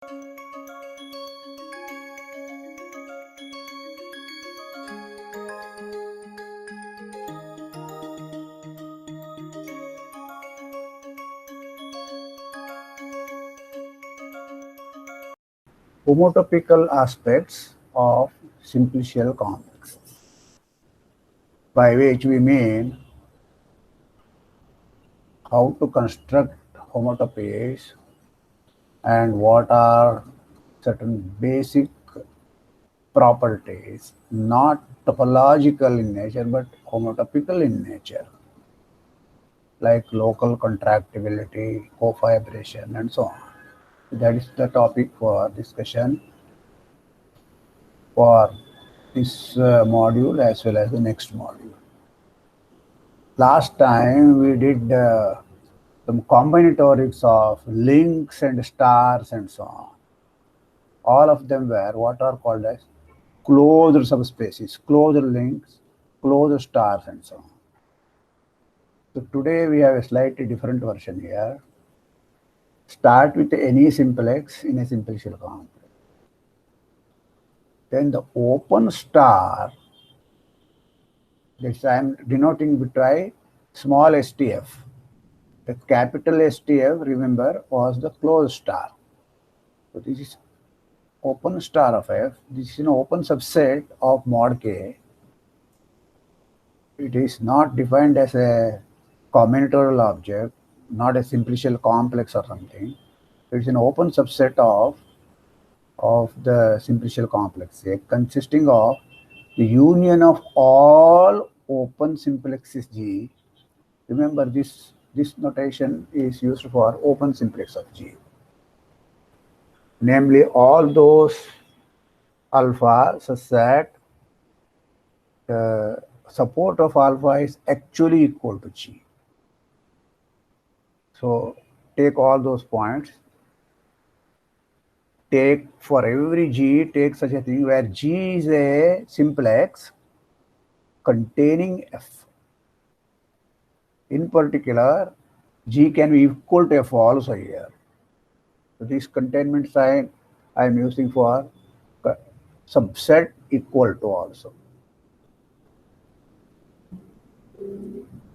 Homotopical aspects of simplicial complex, by which we mean how to construct homotopies and what are certain basic properties, not topological in nature but homotopical in nature, like local contractibility, cofibration, and so on. That is the topic for discussion for this module as well as the next module. Last time we did some combinatorics of links and stars and so on. All of them were what are called as closed subspaces, closed links, closed stars, and so on. So today we have a slightly different version here. Start with any simplex in a simplicial complex. Then the open star, this I am denoting by small STF. The capital STF, remember, was the closed star. So this is open star of F. This is an open subset of mod K. It is not defined as a combinatorial object, not a simplicial complex or something. It's an open subset of the simplicial complex, consisting of the union of all open simplexes G. Remember, this notation is used for open simplex of G. Namely, all those alpha such that the support of alpha is actually equal to G. So take all those points. Take for every G, take such a thing where G is a simplex containing F. In particular, G can be equal to F also here. So this containment sign I am using for subset equal to also.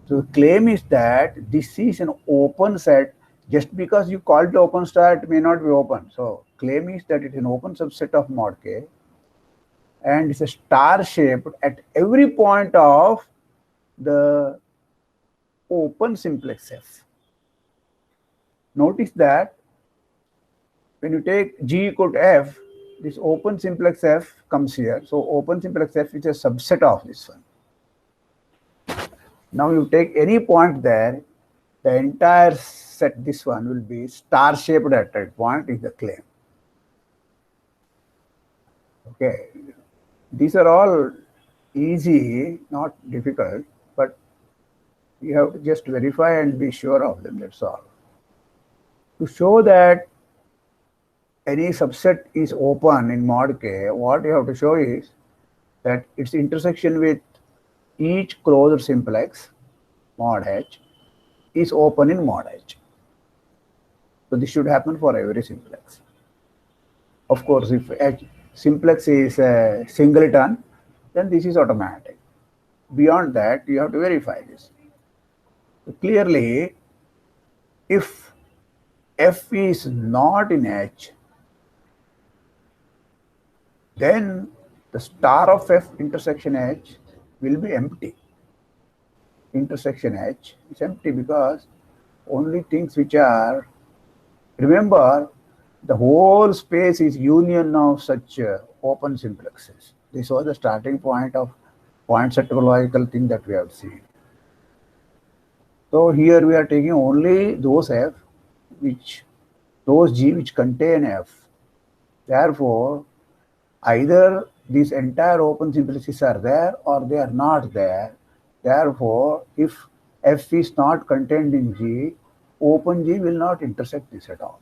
So the claim is that this is an open set. Just because you call it open star, it may not be open. So claim is that it's an open subset of mod K and it's a star shaped at every point of the open simplex F. Notice that when you take G equal to F, this open simplex F comes here. So open simplex F is a subset of this one. Now you take any point there, the entire set, this one will be star shaped at that point is the claim. Okay, these are all easy, not difficult, but you have to just verify and be sure of them, that's all. To show that any subset is open in mod K, what you have to show is that its intersection with each closed simplex, mod H, is open in mod H. So this should happen for every simplex. Of course, if H simplex is a singleton, then this is automatic. Beyond that, you have to verify this. So clearly, if F is not in H, then the star of F intersection H will be empty. Intersection H is empty because only things which are, remember, the whole space is union of such open simplexes. This was the starting point of point set topological thing that we have seen. So here we are taking only those F, those G which contain F. Therefore, either these entire open simplexes are there or they are not there. Therefore, if F is not contained in G, open G will not intersect this at all.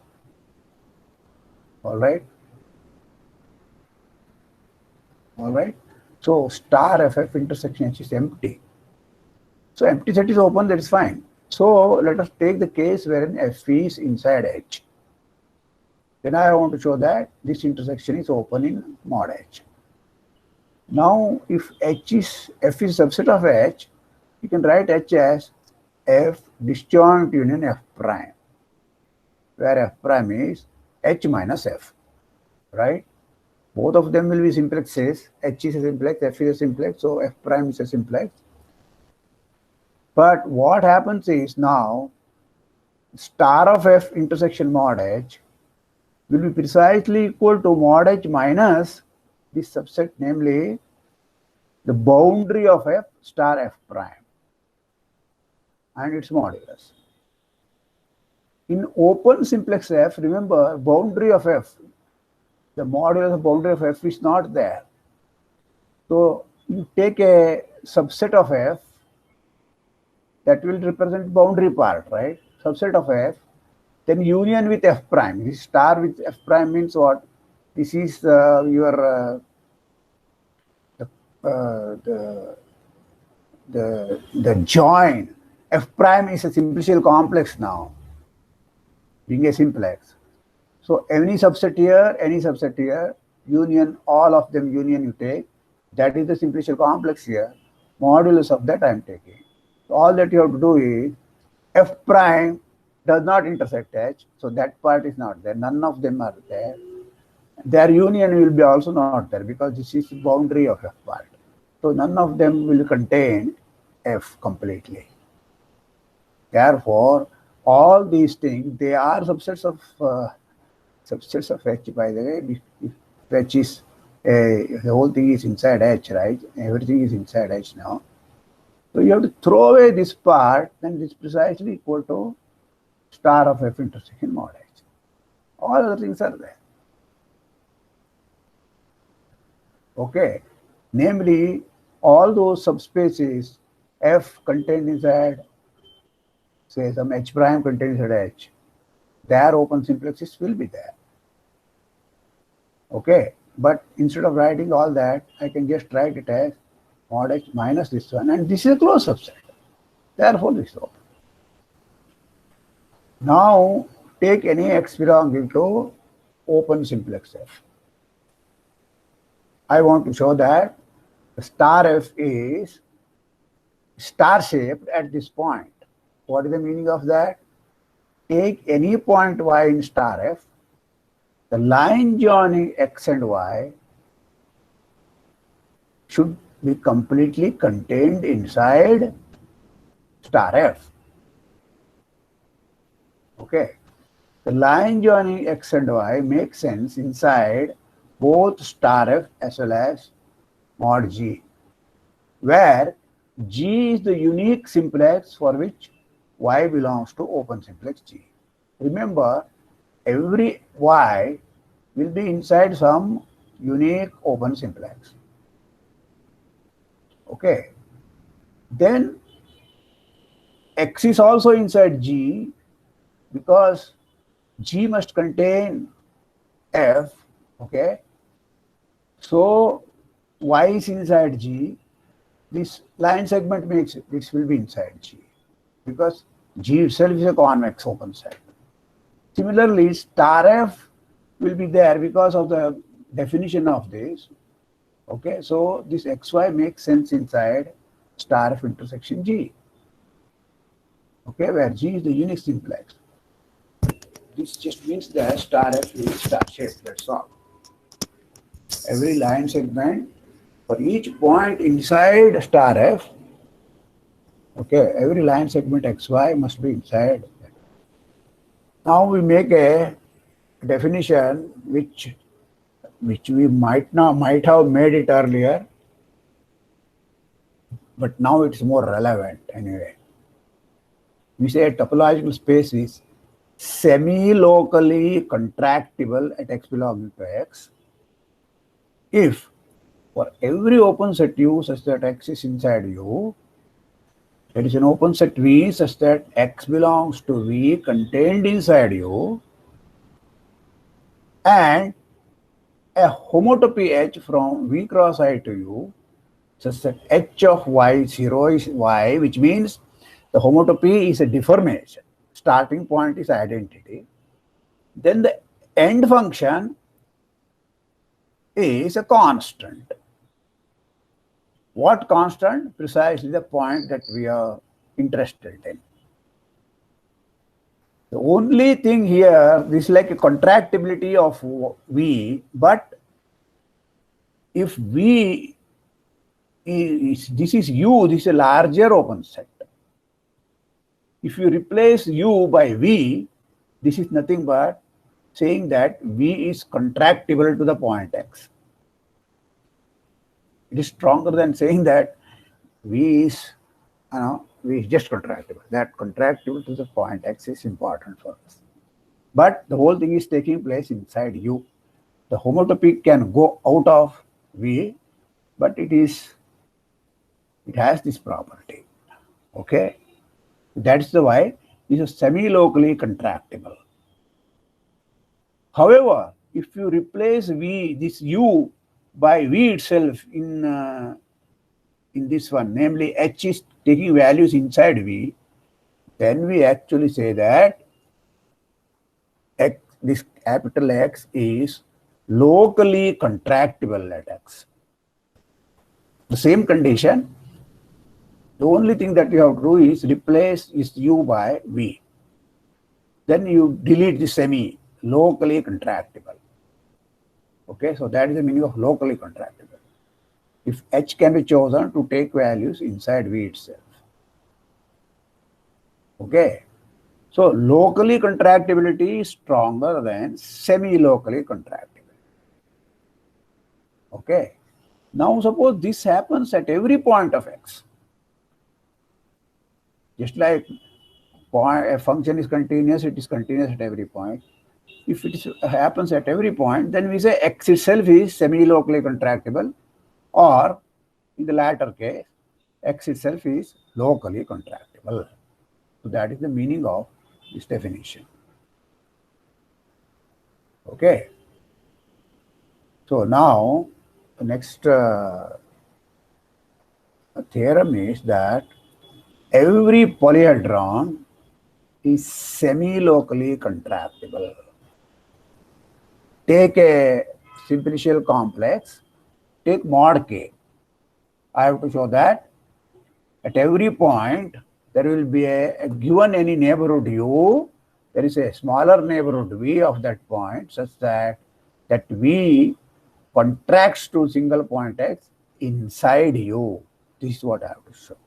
All right. All right. So star FF intersection H is empty. So empty set is open, that is fine. So let us take the case wherein F is inside H. then I want to show that this intersection is open in mod H. Now, if F is a subset of H, you can write H as F disjoint union F prime, where F prime is H minus F, right? Both of them will be simplexes. H is a simplex, F is a simplex, so F prime is a simplex. But what happens is now star of F intersection mod H will be precisely equal to mod H minus this subset, namely the boundary of F star F prime and its modulus. In open simplex F, remember, boundary of F, the modulus of boundary of F is not there. So you take a subset of F that will represent boundary part, right? Subset of F, then union with F prime. This star with F prime means what? This is the join. F prime is a simplicial complex now, being a simplex. So any subset here, union, all of them union you take, that is the simplicial complex here. Modulus of that I am taking. So all that you have to do is F prime does not intersect H, so that part is not there. None of them are there. Their union will be also not there because this is the boundary of F part. So none of them will contain F completely. Therefore, all these things, they are subsets of H, by the way. If H is the whole thing is inside H, right? Everything is inside H now. So you have to throw away this part, then this is precisely equal to star of F intersection mod H. All other things are there. Okay. Namely, all those subspaces F contained inside, say some H prime contained inside H, their open simplexes will be there. Okay. But instead of writing all that, I can just write it as mod H minus this one, and this is a closed subset. Therefore, this is open. Now, take any X belonging to open simplex F. I want to show that the star F is star-shaped at this point. What is the meaning of that? Take any point Y in star F, the line joining X and Y should be completely contained inside star F. Okay. The line joining X and Y makes sense inside both star F as well as mod G, where G is the unique simplex for which Y belongs to open simplex G. Remember, every Y will be inside some unique open simplex. Okay. Then X is also inside G because G must contain F. Okay. So Y is inside G. This line segment makes it, this will be inside G because G itself is a convex open set. Similarly, star F will be there because of the definition of this. Okay, so this XY makes sense inside star F intersection G. Okay, where G is the unique simplex. This just means that star F is star shaped, that's all. Every line segment for each point inside star F, okay, every line segment XY must be inside. Now we make a definition which we might have made it earlier, but now it's more relevant anyway. We say a topological space is semi-locally contractible at X belonging to X if for every open set U such that X is inside U, there is an open set V such that X belongs to V contained inside U, and a homotopy H from V cross I to U such that H of Y0 is Y, which means the homotopy is a deformation. Starting point is identity. Then the end function is a constant. What constant? Precisely the point that we are interested in. The only thing here, this is like a contractibility of V, but if V is, this is U, this is a larger open set. If you replace U by V, this is nothing but saying that V is contractible to the point X. It is stronger than saying that V is, V is just contractible. That contractible to the point X is important for us. But the whole thing is taking place inside U. The homotopic can go out of V, but it has this property. Okay? That's the why this is semi-locally contractible. However, if you replace V, this U by V itself in this one, namely H is taking values inside V, then we actually say that X, this capital X is locally contractible at X. The same condition, the only thing that you have to do is replace this U by V. Then you delete the semi, locally contractible. Okay, so that is the meaning of locally contractible. If H can be chosen to take values inside V itself. Okay, so locally contractibility is stronger than semi-locally contractibility. Okay, now suppose this happens at every point of X. Just like a function is continuous, it is continuous at every point. If it happens at every point, then we say X itself is semi-locally contractible, or in the latter case, X itself is locally contractible. So that is the meaning of this definition. Okay. So now the next theorem is that every polyhedron is semi-locally contractible. Take a simplicial complex, take mod K. I have to show that at every point there will be a given any neighborhood U, there is a smaller neighborhood V of that point such that V contracts to single point X inside U. This is what I have to show.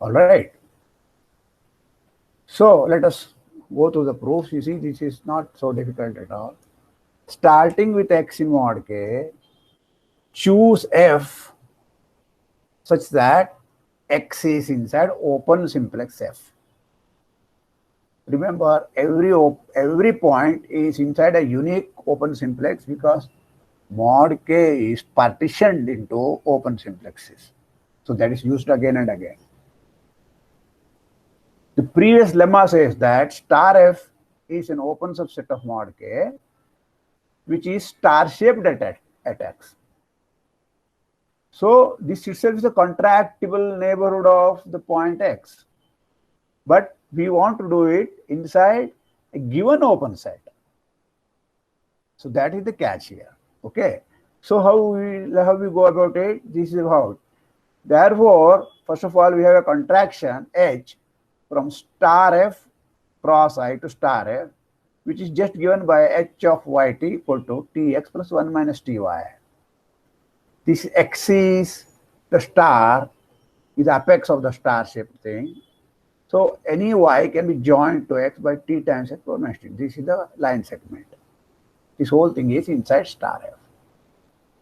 All right. So let us go through the proofs. You see, this is not so difficult at all. Starting with X in mod K, choose F such that X is inside open simplex F. Remember, every point is inside a unique open simplex because mod K is partitioned into open simplexes. So that is used again and again. The previous lemma says that star F is an open subset of mod K, which is star-shaped at X. So this itself is a contractible neighborhood of the point X. But we want to do it inside a given open set. So that is the catch here. Okay. So how we go about it? This is how. Therefore, first of all, we have a contraction H from star F cross I to star F, which is just given by H of Yt equal to Tx plus 1 minus Ty. This X is the star, is apex of the star-shaped thing. So any Y can be joined to X by T times X plus minus T. This is the line segment. This whole thing is inside star F.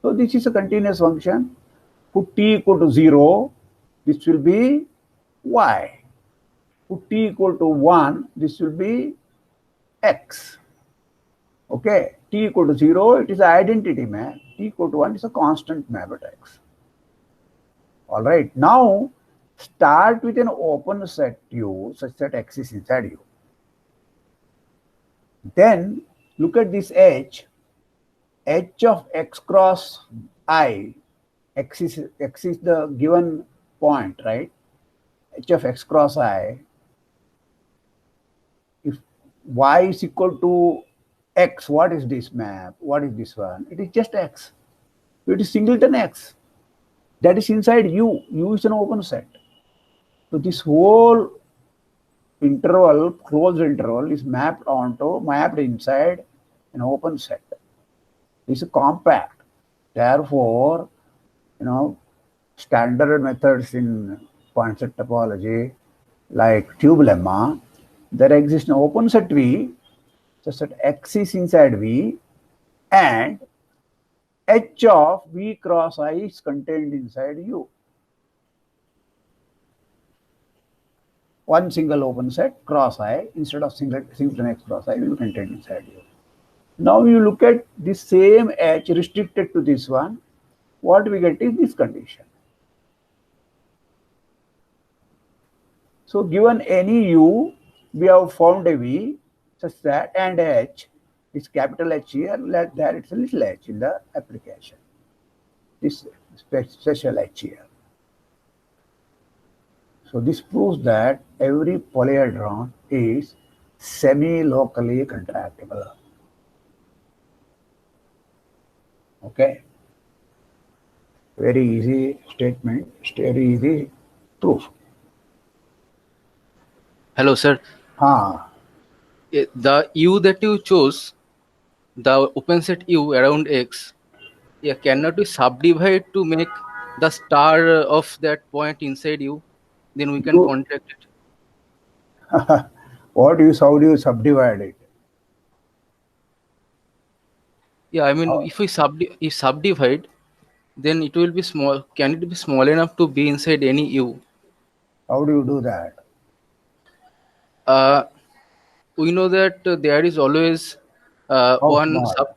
So this is a continuous function. Put T equal to 0, this will be Y. Put T equal to 1, this will be X. Okay, T equal to 0, it is an identity map. T equal to 1 is a constant map at X. All right, now start with an open set U such that X is inside U. Then look at this H of X cross I. X is the given point, right? H of X cross I. If y is equal to x. What is this map? What is this one? It is just x. It is singleton x. That is inside U. U is an open set. So this whole interval, closed interval, is mapped inside an open set. This is compact. Therefore, standard methods in point set topology, like tube lemma, there exists an open set V, such that X is inside V, and H of V cross I is contained inside U. One single open set cross I instead of singleton X cross I will be contained inside U. Now you look at this same H restricted to this one, what we get is this condition. So given any U, we have found a V such that, and H is capital H here, like that it's a little h in the application. This special H here. So this proves that every polyhedron is semi-locally contractible. Okay. Very easy statement, very easy proof. Hello, sir. The U that you chose, the open set U around X, cannot we subdivide to make the star of that point inside U? Then we can contract it. How do you subdivide it? Yeah, I mean, if we subdivide, then it will be small. Can it be small enough to be inside any U? How do you do that? We know that there is always one sub.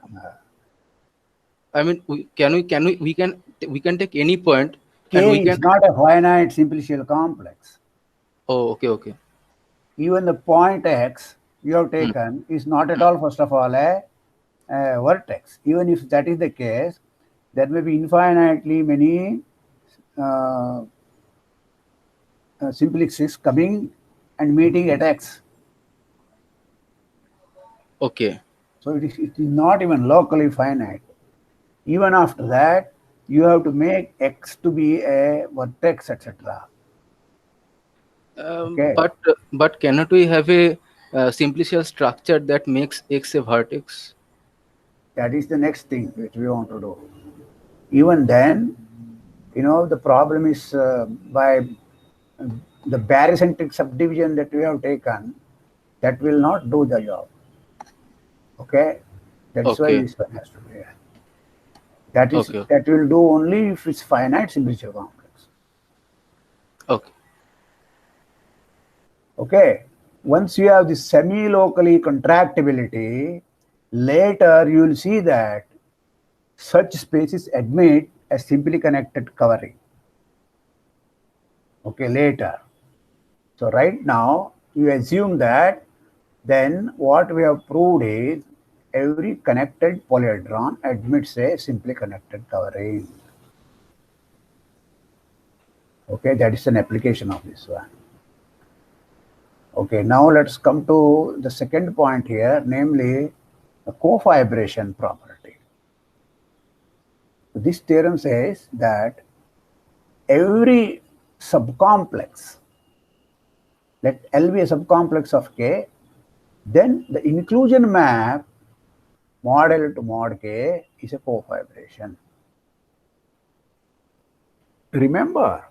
I mean, we can take any point. K and we is not a finite simplicial complex. Oh, okay. Even the point X you have taken is not at all, first of all, a vertex. Even if that is the case, there may be infinitely many simplices coming and meeting at X. Okay. So it is not even locally finite. Even after that, you have to make X to be a vertex, etc. Okay. But cannot we have a simplicial structure that makes X a vertex? That is the next thing which we want to do. Even then, the problem is by the barycentric subdivision that we have taken, that will not do the job. Okay? That's why this one has to be. That will do only if it's finite simplicial complex. Okay. Once you have this semi-locally contractibility, later you will see that such spaces admit a simply connected covering. Okay, later. So right now you assume that then what we have proved is every connected polyhedron admits a simply connected covering. Okay, that is an application of this one. Okay, now let's come to the second point here, namely the cofibration property. This theorem says that every subcomplex, let L be a subcomplex of K, then the inclusion map mod L to mod K is a cofibration. Remember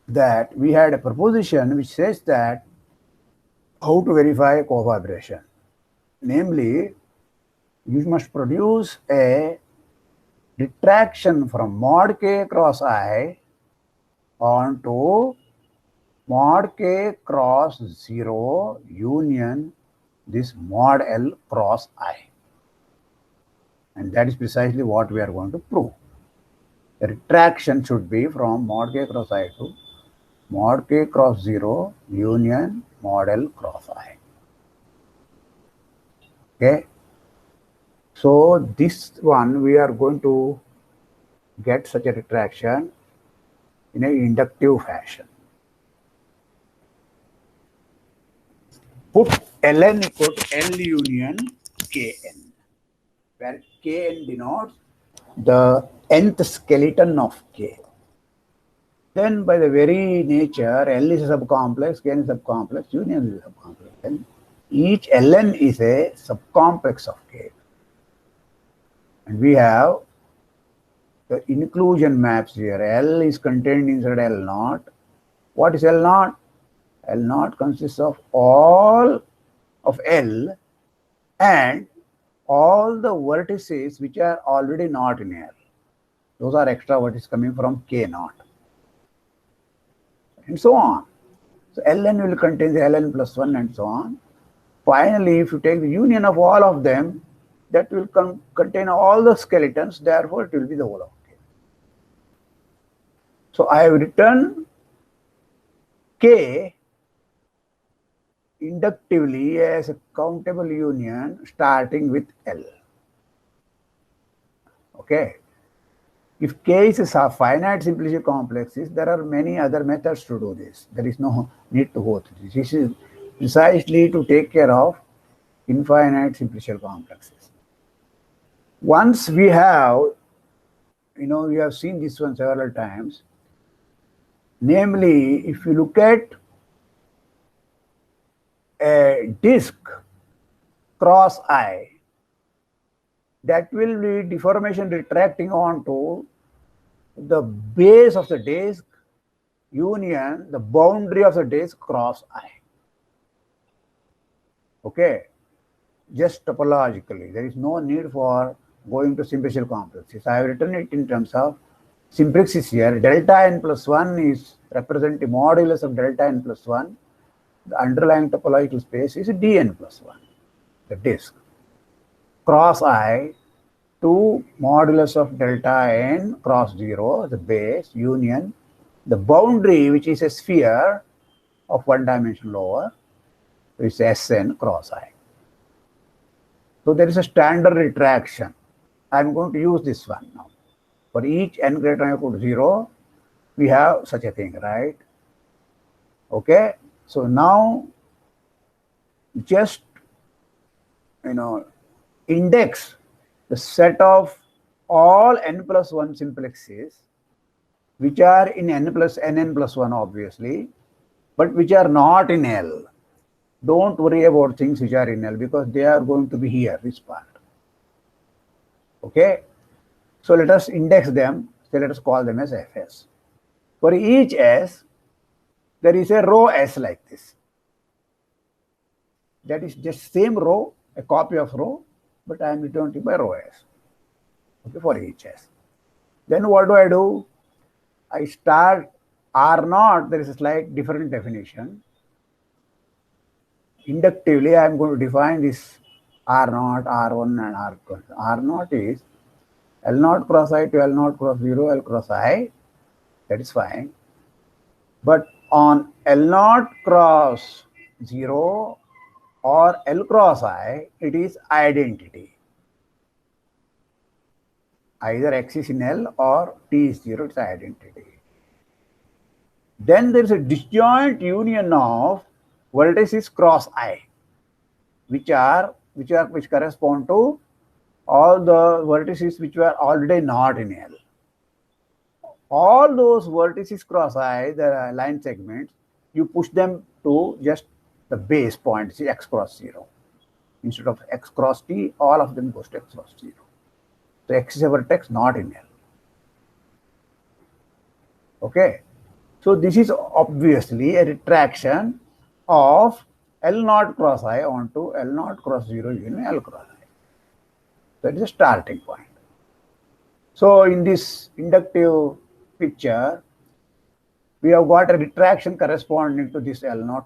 that we had a proposition which says that how to verify cofibration. Namely, you must produce a retraction from mod K cross I onto mod K cross 0 union this mod L cross I. And that is precisely what we are going to prove. The retraction should be from mod K cross I to mod K cross 0 union mod L cross I. Okay. So this one we are going to get such a retraction in an inductive fashion. put Ln equal to L union Kn, where Kn denotes the nth skeleton of K. Then by the very nature, L is a subcomplex, Kn is a subcomplex, union is a subcomplex. Then each Ln is a subcomplex of K. And we have the inclusion maps here. L is contained inside L naught. What is L naught? L naught consists of all of L and all the vertices which are already not in L. Those are extra vertices coming from K naught. And so on. So Ln will contain the Ln plus 1 and so on. Finally, if you take the union of all of them, that will contain all the skeletons, therefore it will be the whole of K. So I have written K inductively as a countable union starting with L. Okay. If K is a finite simplicity complexes, there are many other methods to do this. There is no need to go through this. This is precisely to take care of infinite simplicial complexes. Once we have, we have seen this one several times. Namely, if you look at a disk cross I, that will be deformation retracting onto the base of the disk union the boundary of the disk cross I. Okay, just topologically, there is no need for going to simplicial complexes. I have written it in terms of simplexes here. Delta n plus 1 is representing modulus of delta n plus 1. The underlying topological space is dn plus 1, the disk. Cross I to modulus of delta n cross 0, the base, union, the boundary, which is a sphere of one dimension lower, is Sn cross I. So there is a standard retraction. I am going to use this one now. For each n greater than or equal to 0, we have such a thing, right? Okay. So now just, index the set of all n plus 1 simplexes which are in n plus 1 obviously, but which are not in L. Don't worry about things which are in L because they are going to be here, this part. Okay. So let us index them. So let us call them as Fs. For each S, there is a row S like this. That is just same row, a copy of row, but I am returning by row S. Okay, for each S. Then what do? I start R0, there is a slight different definition. Inductively, I am going to define this R0, R1 and R2. R0 is L0 cross I to L0 cross 0, L cross I. That is fine. But on L0 cross 0 or L cross I, it is identity. Either X is in L or T is 0, it's identity. Then there is a disjoint union of vertices cross I, which correspond to all the vertices which were already not in L. All those vertices cross I, the line segments, you push them to just the base point, see X cross 0. Instead of X cross T, all of them goes to X cross 0. So X is a vertex not in L. Okay. So this is obviously a retraction of L0 cross I onto L0 cross 0 union L cross I. That is a starting point. So in this inductive picture, we have got a retraction corresponding to this L0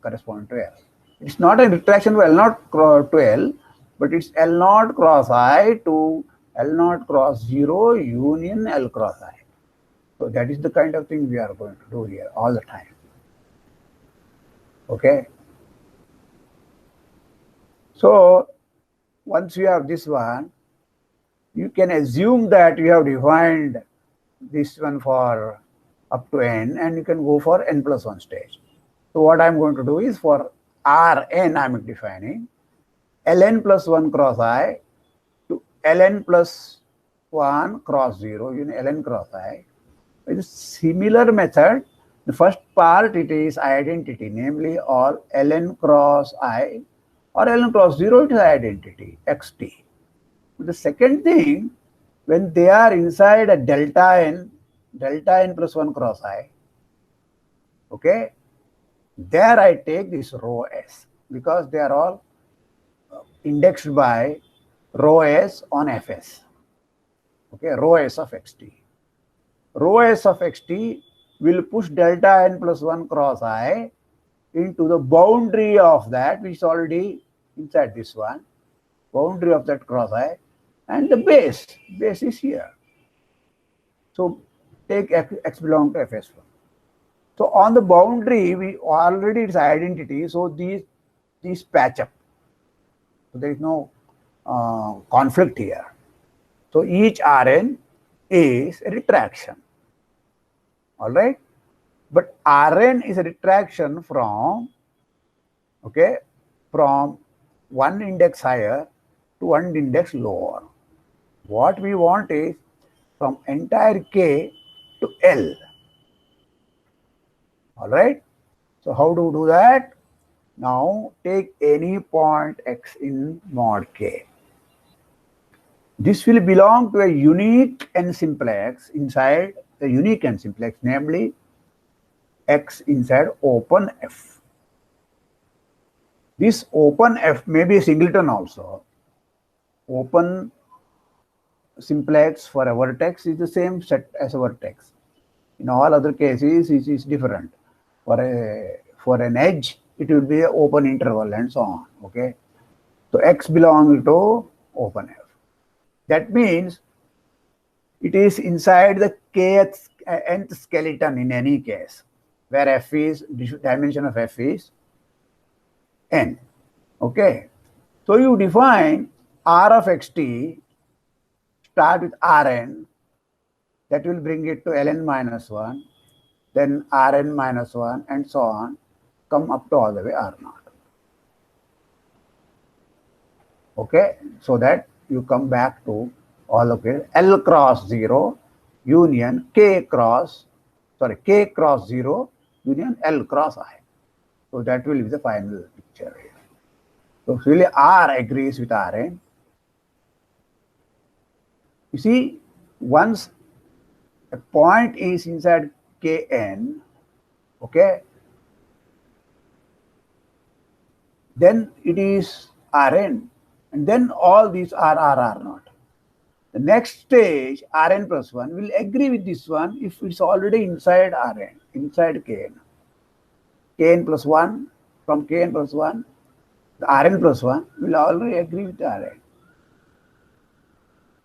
corresponding to L. It's not a retraction of L0 to L, but it's L0 cross I to L0 cross 0 union L cross I. So that is the kind of thing we are going to do here all the time. Okay. So once you have this one, you can assume that you have defined this one for up to n and you can go for n plus 1 stage. So what I am going to do is for Rn I am defining Ln plus 1 cross I to Ln plus 1 cross 0, Ln cross I. With a similar method, the first part it is identity, namely all Ln cross I or Ln cross 0 it is identity, xt. The second thing, when they are inside a delta n plus 1 cross I, okay, there I take this rho s because they are all indexed by rho s on fs. Okay, rho s of xt. Rho s of xt will push delta n plus 1 cross I into the boundary of that, which is already inside this one, boundary of that cross I, and the base is here. So take x belong to fs1. So on the boundary, we already its identity, so these patch up. So there is no conflict here. So each Rn is a retraction. All right, but Rn is a retraction from, okay, from one index higher to one index lower. What we want is from entire K to L. All right. So how do we do that? Now take any point x in mod K. This will belong to a unique n simplex inside the unique n simplex, namely x inside open F. This open F may be a singleton also. Open simplex for a vertex is the same set as a vertex. In all other cases, it is different. For an edge, it will be an open interval and so on. Okay, so x belongs to open F. That means it is inside the nth skeleton in any case, where F is dimension of F is n. Okay, so you define R of xt, start with Rn, that will bring it to Ln minus 1, then Rn minus 1, and so on, come up to all the way R naught. Okay, so that you come back to all of it, L cross 0 union K cross 0 union L cross I. So that will be the final picture here. So really R agrees with Rn. You see, once a point is inside Kn, okay, then it is Rn, and then all these are R naught. The next stage, Rn plus 1, will agree with this one if it's already inside Rn, inside Kn. Kn plus 1, from Kn plus 1, the Rn plus 1 will already agree with Rn.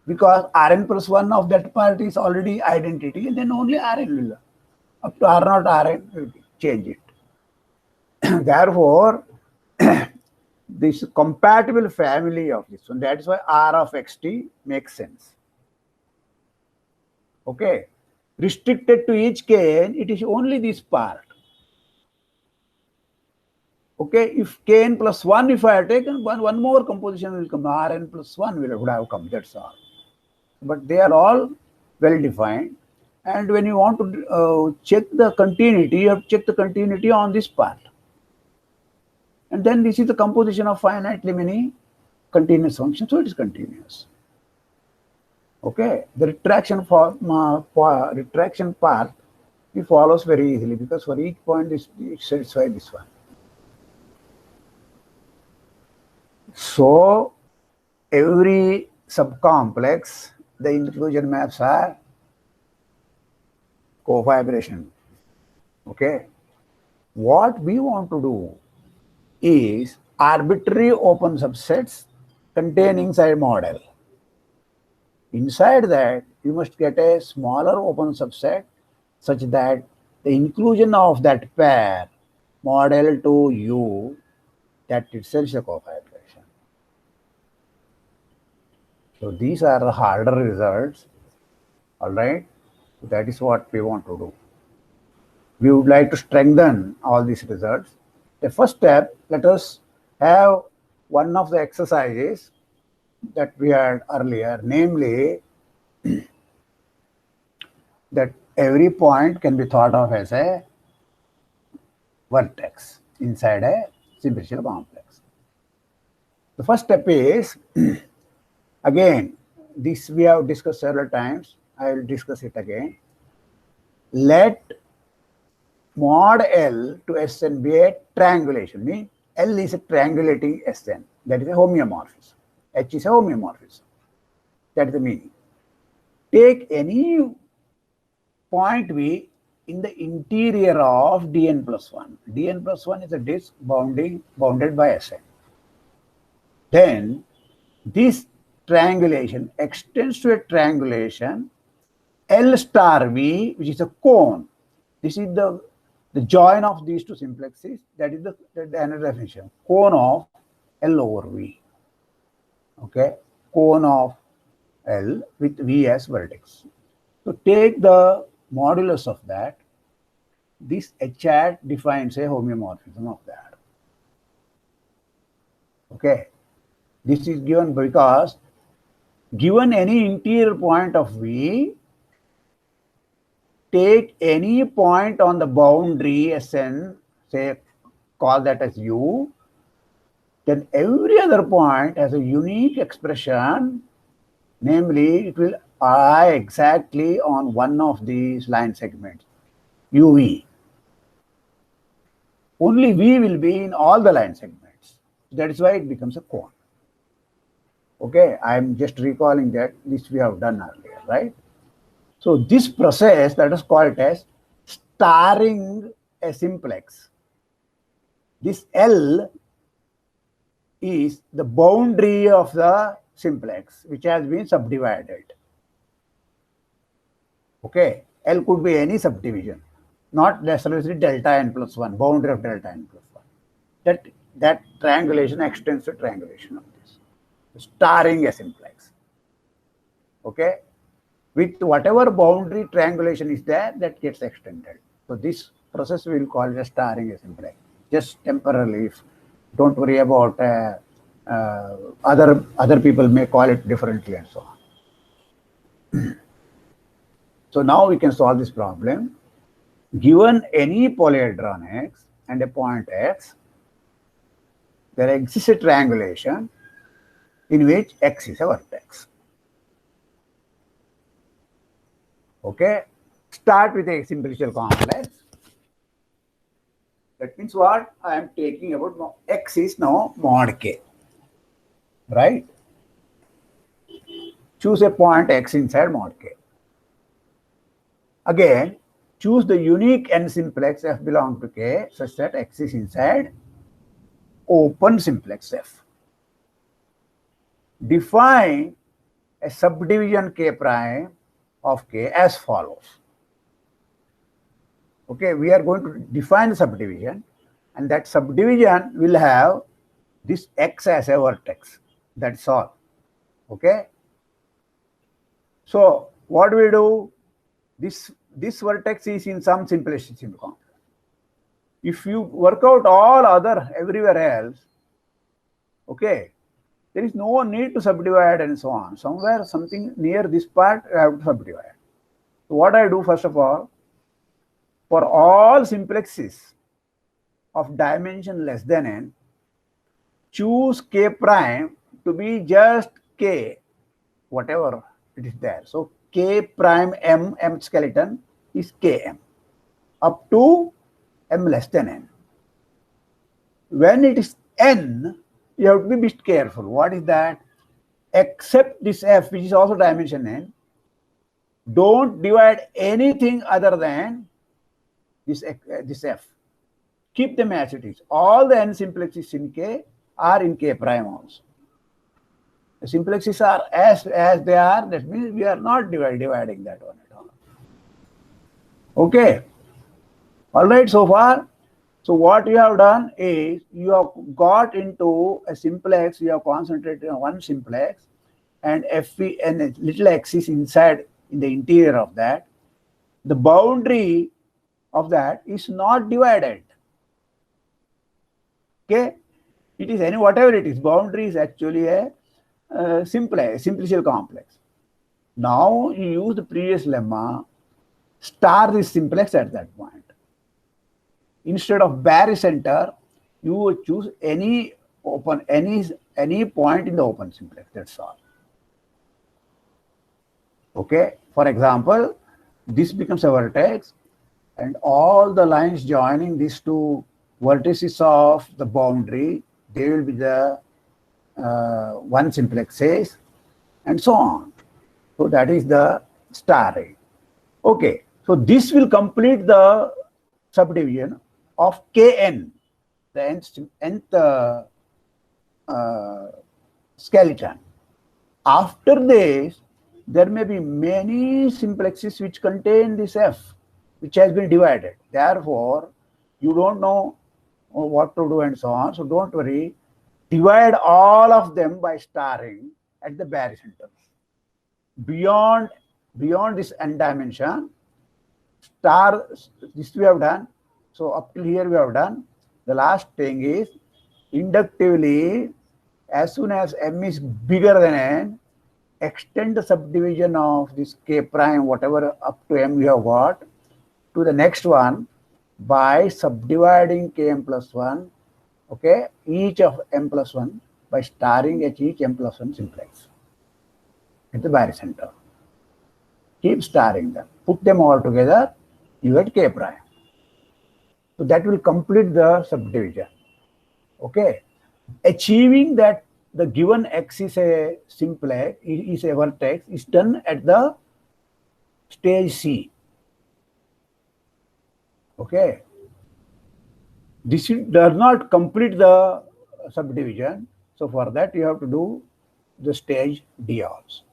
Because Rn plus 1 of that part is already identity, and then only Rn will, up to R naught Rn will change it. Therefore, this compatible family of this one, that is why R of xt makes sense. Okay, restricted to each Kn, it is only this part. Okay, if Kn plus 1, if I have taken one more composition will come, Rn plus 1 would have come, that's all. But they are all well defined. And when you want to check the continuity, you have to check the continuity on this part. And then this is the composition of finitely many continuous functions, so it is continuous. Okay, the retraction part it follows very easily because for each point it satisfies this one. So every subcomplex, the inclusion maps are cofibration. Okay, what we want to do is arbitrary open subsets containing inside model. Inside that, you must get a smaller open subset such that the inclusion of that pair model to U, that itself is a cofibration. So these are the harder results. All right, so that is what we want to do. We would like to strengthen all these results. The first step, let us have one of the exercises that we had earlier, namely that every point can be thought of as a vertex inside a simplicial complex. The first step is, again, this we have discussed several times. I will discuss it again. Let mod L to Sn be a triangulation. Means L is a triangulating Sn. That is a homeomorphism. H is a homeomorphism. That is the meaning. Take any point V in the interior of Dn plus 1. Dn plus 1 is a disk bounded by Sn. Then this triangulation extends to a triangulation L star V, which is a cone. This is the join of these two simplexes. That is the another definition. Cone of L over V. Okay, cone of L with V as vertex. So take the modulus of that. This H hat defines a homeomorphism of that. Okay, this is given because given any interior point of V, take any point on the boundary Sn, say call that as U, then every other point has a unique expression, namely it will lie exactly on one of these line segments, UV. Only V will be in all the line segments. That is why it becomes a cone. Okay, I am just recalling that this we have done earlier, right? So this process, let us call it as starring a simplex. This L is the boundary of the simplex, which has been subdivided. Okay, L could be any subdivision, not necessarily delta n plus 1, boundary of delta n plus 1. That triangulation extends to triangulation of this, starring a simplex. Okay, with whatever boundary triangulation is there, that gets extended. So this process we will call it as starring a simplex. Just temporarily, don't worry about other people may call it differently and so on. So now we can solve this problem. Given any polyhedron X and a point X, there exists a triangulation in which X is a vertex. Okay, start with a simplicial complex. That means what I am taking about now, X is now mod K, right? Choose a point X inside mod K. Again, choose the unique n simplex F belong to K such that X is inside open simplex F. Define a subdivision K prime of K as follows. Okay, we are going to define the subdivision, and that subdivision will have this X as a vertex. That's all. Okay. So what do we do? This vertex is in some simplistic complex. If you work out all other everywhere else, okay, there is no need to subdivide and so on. Somewhere something near this part you have to subdivide. So what I do first of all, for all simplexes of dimension less than n, choose K prime to be just K, whatever it is there. So K prime M skeleton is Km up to M less than n. When it is n, you have to be a bit careful. What is that? Except this F, which is also dimension n, don't divide anything other than this F. Keep them as it is. All the n simplexes in K are in K prime also. The simplexes are as they are. That means we are not dividing that one at all. Okay. All right, so far. So what you have done is you have got into a simplex, you have concentrated on one simplex, and Fv and little x is inside in the interior of that. The boundary of that is not divided. Okay, it is any whatever it is. Boundary is actually a simplicial complex. Now you use the previous lemma. Star this simplex at that point. Instead of barycenter, you would choose any point in the open simplex. That's all. Okay. For example, this becomes a vertex, and all the lines joining these two vertices of the boundary, they will be the one simplexes, and so on. So that is the starring. Okay. So this will complete the subdivision of Kn, the nth skeleton. After this, there may be many simplexes which contain this F, which has been divided. Therefore, you don't know what to do and so on. So don't worry. Divide all of them by starring at the barycenter. Beyond this n dimension, star, this we have done. So up till here we have done. The last thing is inductively, as soon as m is bigger than n, extend the subdivision of this k prime, whatever up to m you have got, to the next one by subdividing km plus 1, okay, each of m plus 1 by starring at each m plus 1 simplex at the barycenter. Keep starring them. Put them all together, you get k prime. So that will complete the subdivision. Okay. Achieving that the given x is a simplex, is a vertex, is done at the stage C. Okay. This does not complete the subdivision. So for that you have to do the stage D also.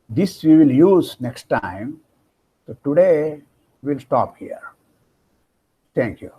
This we will use next time. So today we'll stop here. Thank you.